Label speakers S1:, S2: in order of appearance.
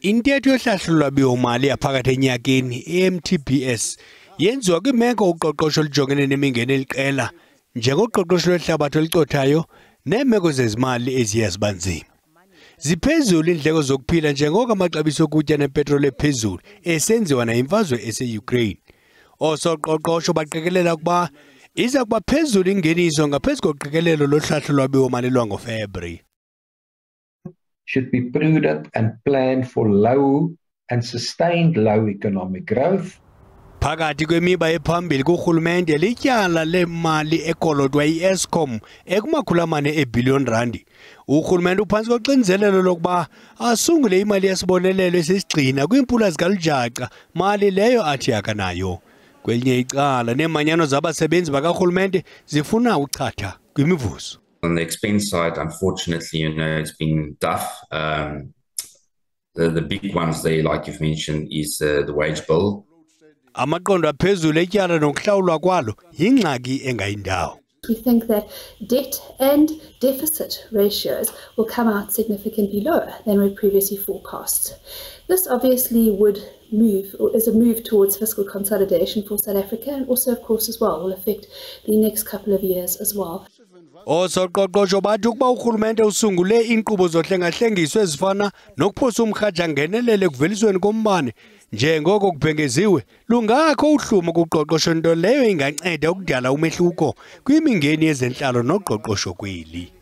S1: Intetho yohlahlo lwabiwo-mali yaphakathi enyakeni, i-MTBS, yenziwa kwimeko uqoqosho lijongene nemingeni eliqela, njengoqoqosho lwehlabathi elicothayo neemeko zezimali eziye ziba nzima. Ziphezulu iindleko zokuphila njengoko amaxabiso okutya nepetroli ephezulu esenziwa nayimfazwe ese-Ukraine. Oosoqoqosho baqikelela ukuba iza kuba phezulu ingeniso ngaphezu koqikelelo lohlahlo lwabiwo-mali lwangoFebruwari.
S2: Should be prudent and plan for low and sustained low economic growth.
S1: Phakathi kwemiba ephambili kurhulumente lityala lemali ekolodwa i-eskom ekumakhulu-4 eebhiliyoni randi. Urhulumente uphantsi koxinzelelo lokuba asungule imali yesibonelelo esisigxina kwiimpula zikalujaca, mali leyo athi akanayo. Kwelinye icala neemanyano zabasebenzi bakarhulumente zifuna uchatha kwimivuzo.
S3: On the expense side, unfortunately, it's been tough. The big ones there, like you've mentioned, is the wage bill.
S1: Amaqondo aphezulu etyala nokuhlawulwa kwalo yingxaki engayindawo.
S4: We think that debt and deficit ratios will come out significantly lower than we previously forecast. This obviously is a move towards fiscal consolidation for South Africa, and also, of course, as well, will affect the next couple of years as well.
S1: Oosoqoqosho bathi ukuba urhulumente usungule iinkqubo zohlengahlengiso ezifana nokuphosa umrhaja ngenelele ekuvelisweni kombane njengoko kubhengeziwe, lungakho uhlumo kuqoqosho, nto leyo inganceda ukudala umehluko kwimingeni yezentlalo noqoqosho kweli.